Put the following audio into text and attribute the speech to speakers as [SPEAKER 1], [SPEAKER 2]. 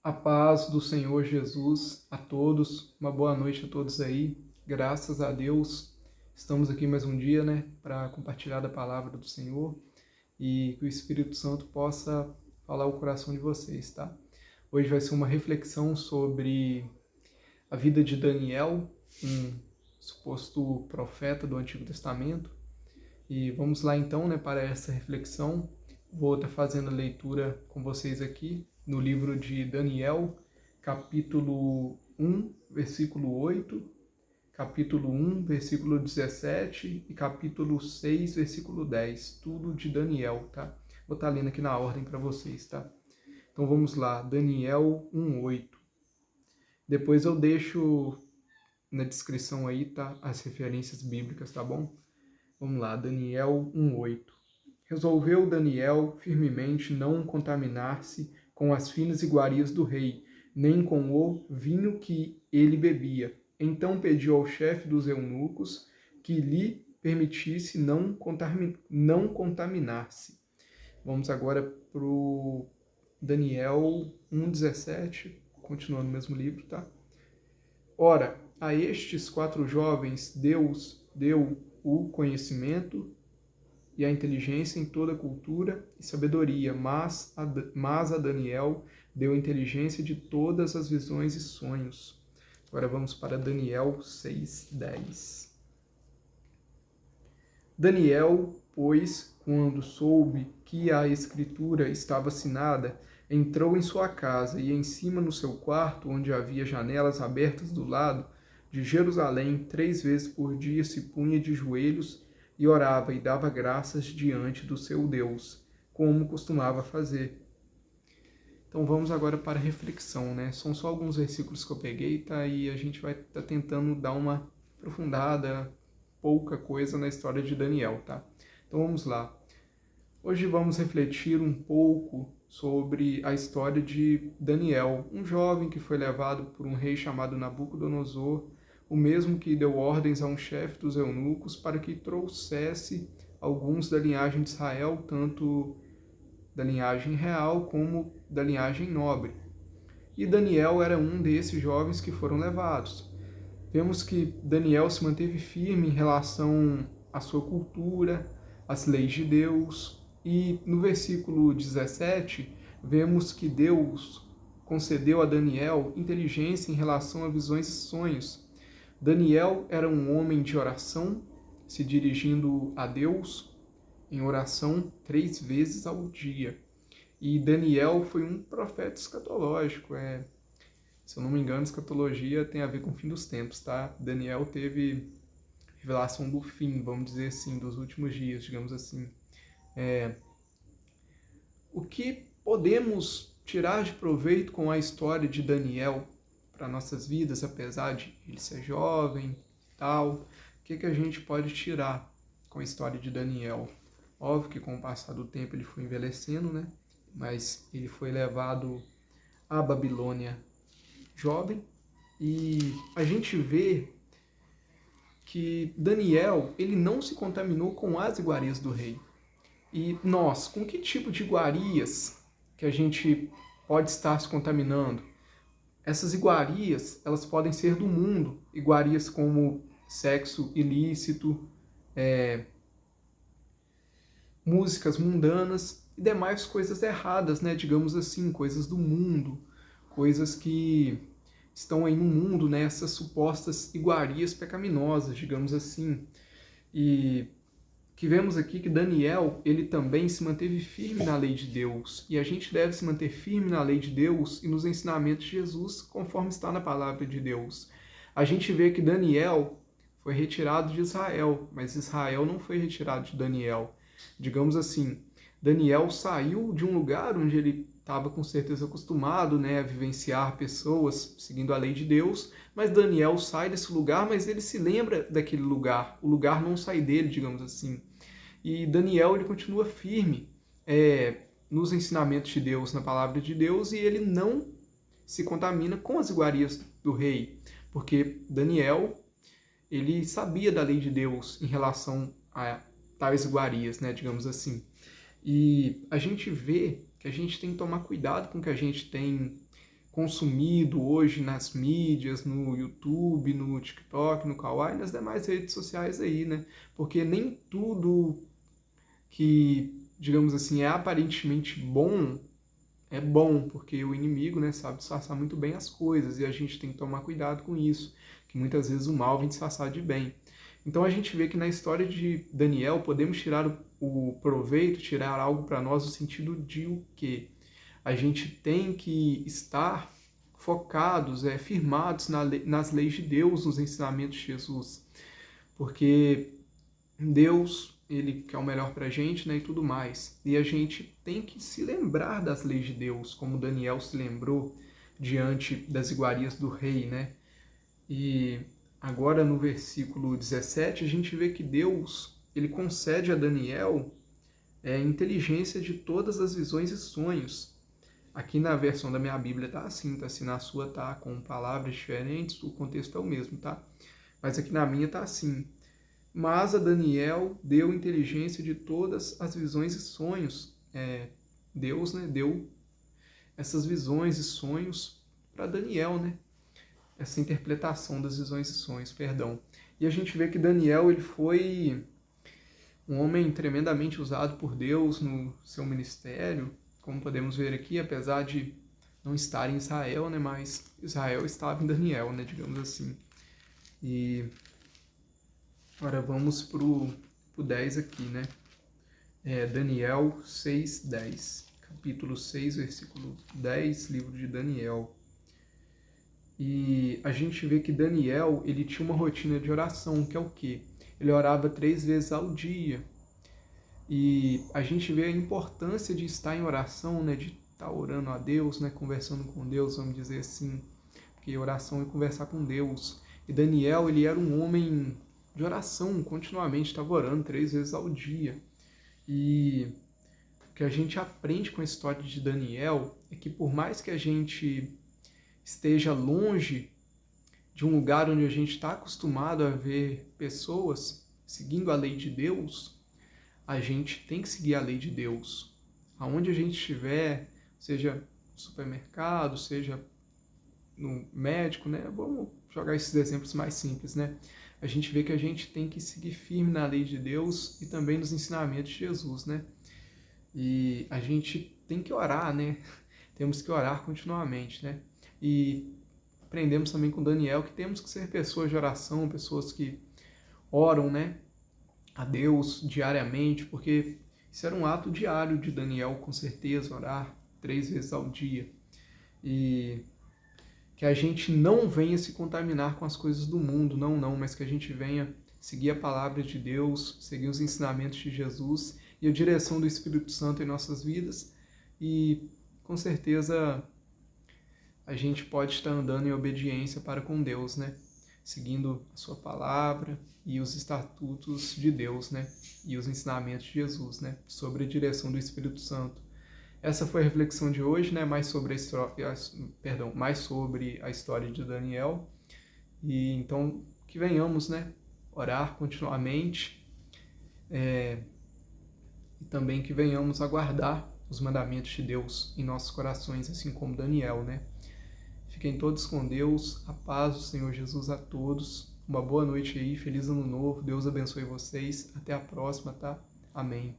[SPEAKER 1] A paz do Senhor Jesus a todos, uma boa noite a todos aí, graças a Deus, estamos aqui mais um dia, para compartilhar da palavra do Senhor e que o Espírito Santo possa falar o coração de vocês, tá? Hoje vai ser uma reflexão sobre a vida de Daniel, um suposto profeta do Antigo Testamento, e vamos lá então, para essa reflexão. Vou estar fazendo a leitura com vocês aqui no livro de Daniel, capítulo 1, versículo 8, capítulo 1, versículo 17 e capítulo 6, versículo 10, tudo de Daniel, tá? Vou estar lendo aqui na ordem para vocês, tá? Então vamos lá, Daniel 1, 8. Depois eu deixo na descrição aí, tá? As referências bíblicas, tá bom? Vamos lá, Daniel 1, 8. Resolveu Daniel firmemente não contaminar-se com as finas iguarias do rei, nem com o vinho que ele bebia. Então pediu ao chefe dos eunucos que lhe permitisse não contaminar-se. Vamos agora para o Daniel 1,17, continuando no mesmo livro, tá? Ora, a estes 4 jovens Deus deu o conhecimento e a inteligência em toda cultura e sabedoria, mas a Daniel deu inteligência de todas as visões e sonhos. Agora vamos para Daniel 6:10. Daniel, pois, quando soube que a escritura estava assinada, entrou em sua casa e em cima no seu quarto, onde havia janelas abertas do lado de Jerusalém, 3 vezes por dia se punha de joelhos e orava e dava graças diante do seu Deus, como costumava fazer. Então vamos agora para a reflexão, São só alguns versículos que eu peguei, tá? E a gente vai estar tentando dar uma aprofundada, pouca coisa na história de Daniel, tá? Então vamos lá. Hoje vamos refletir um pouco sobre a história de Daniel, um jovem que foi levado por um rei chamado Nabucodonosor, o mesmo que deu ordens a um chefe dos eunucos para que trouxesse alguns da linhagem de Israel, tanto da linhagem real como da linhagem nobre. E Daniel era um desses jovens que foram levados. Vemos que Daniel se manteve firme em relação à sua cultura, às leis de Deus, e no versículo 17, vemos que Deus concedeu a Daniel inteligência em relação a visões e sonhos. Daniel era um homem de oração, se dirigindo a Deus em oração 3 vezes ao dia. E Daniel foi um profeta escatológico. Se eu não me engano, escatologia tem a ver com o fim dos tempos, tá? Daniel teve revelação do fim, vamos dizer assim, dos últimos dias, digamos assim. O que podemos tirar de proveito com a história de Daniel para nossas vidas, apesar de ele ser jovem e tal? O que a gente pode tirar com a história de Daniel? Óbvio que com o passar do tempo ele foi envelhecendo, Mas ele foi levado à Babilônia jovem, e a gente vê que Daniel, ele não se contaminou com as iguarias do rei. E nós, com que tipo de iguarias que a gente pode estar se contaminando? Essas iguarias, elas podem ser do mundo, iguarias como sexo ilícito, músicas mundanas e demais coisas erradas, digamos assim, coisas do mundo, coisas que estão aí no mundo, essas supostas iguarias pecaminosas, digamos assim. E que vemos aqui que Daniel, ele também se manteve firme na lei de Deus. E a gente deve se manter firme na lei de Deus e nos ensinamentos de Jesus, conforme está na palavra de Deus. A gente vê que Daniel foi retirado de Israel, mas Israel não foi retirado de Daniel. Digamos assim, Daniel saiu de um lugar onde ele estava com certeza acostumado, a vivenciar pessoas seguindo a lei de Deus, mas Daniel sai desse lugar, mas ele se lembra daquele lugar. O lugar não sai dele, digamos assim. E Daniel, ele continua firme nos ensinamentos de Deus, na palavra de Deus, e ele não se contamina com as iguarias do rei, porque Daniel, ele sabia da lei de Deus em relação a tais iguarias, digamos assim. E a gente vê que a gente tem que tomar cuidado com o que a gente tem consumido hoje nas mídias, no YouTube, no TikTok, no Kawaii, nas demais redes sociais aí, né? Porque nem tudo que, digamos assim, é aparentemente bom é bom, porque o inimigo, né, sabe disfarçar muito bem as coisas e a gente tem que tomar cuidado com isso, que muitas vezes o mal vem disfarçar de bem. Então a gente vê que na história de Daniel podemos tirar o proveito, tirar algo para nós no sentido de o quê? A gente tem que estar focados, firmados nas leis de Deus, nos ensinamentos de Jesus, porque Deus, ele quer o melhor para a gente, né, e tudo mais. E a gente tem que se lembrar das leis de Deus, como Daniel se lembrou diante das iguarias do rei, né? E agora no versículo 17 a gente vê que Deus, ele concede a Daniel inteligência de todas as visões e sonhos. Aqui na versão da minha Bíblia tá assim na sua tá com palavras diferentes, o contexto é o mesmo, tá? Mas aqui na minha tá assim: mas a Daniel deu inteligência de todas as visões e sonhos. Deus, né, deu essas visões e sonhos para Daniel, né? Essa interpretação das visões e sonhos, perdão. E a gente vê que Daniel, ele foi um homem tremendamente usado por Deus no seu ministério, como podemos ver aqui, apesar de não estar em Israel, né, mas Israel estava em Daniel, né, digamos assim. E agora vamos pro 10 aqui, né? Daniel 6:10. Capítulo 6, versículo 10, livro de Daniel. E a gente vê que Daniel, ele tinha uma rotina de oração, que é o quê? Ele orava 3 vezes ao dia. E a gente vê a importância de estar em oração, né? De estar orando a Deus, né? Conversando com Deus, vamos dizer assim. Porque oração é conversar com Deus. E Daniel, ele era um homem de oração, continuamente estava orando 3 vezes ao dia. E o que a gente aprende com a história de Daniel é que por mais que a gente esteja longe de um lugar onde a gente está acostumado a ver pessoas seguindo a lei de Deus, a gente tem que seguir a lei de Deus. Aonde a gente estiver, seja no supermercado, seja no médico, né? Vamos jogar esses exemplos mais simples, né? A gente vê que a gente tem que seguir firme na lei de Deus e também nos ensinamentos de Jesus, né? E a gente tem que orar, né? Temos que orar continuamente, né? E aprendemos também com Daniel que temos que ser pessoas de oração, pessoas que oram, né, a Deus diariamente, porque isso era um ato diário de Daniel, com certeza, orar 3 vezes ao dia. E que a gente não venha se contaminar com as coisas do mundo, não, mas que a gente venha seguir a palavra de Deus, seguir os ensinamentos de Jesus e a direção do Espírito Santo em nossas vidas. E com certeza a gente pode estar andando em obediência para com Deus, né? Seguindo a sua palavra e os estatutos de Deus, né? E os ensinamentos de Jesus, né? Sobre a direção do Espírito Santo. Essa foi a reflexão de hoje, né? Mais sobre a história de Daniel. E então que venhamos, né? Orar continuamente e também que venhamos aguardar os mandamentos de Deus em nossos corações, assim como Daniel, né? Fiquem todos com Deus, a paz do Senhor Jesus a todos. Uma boa noite aí, feliz ano novo, Deus abençoe vocês. Até a próxima, tá? Amém.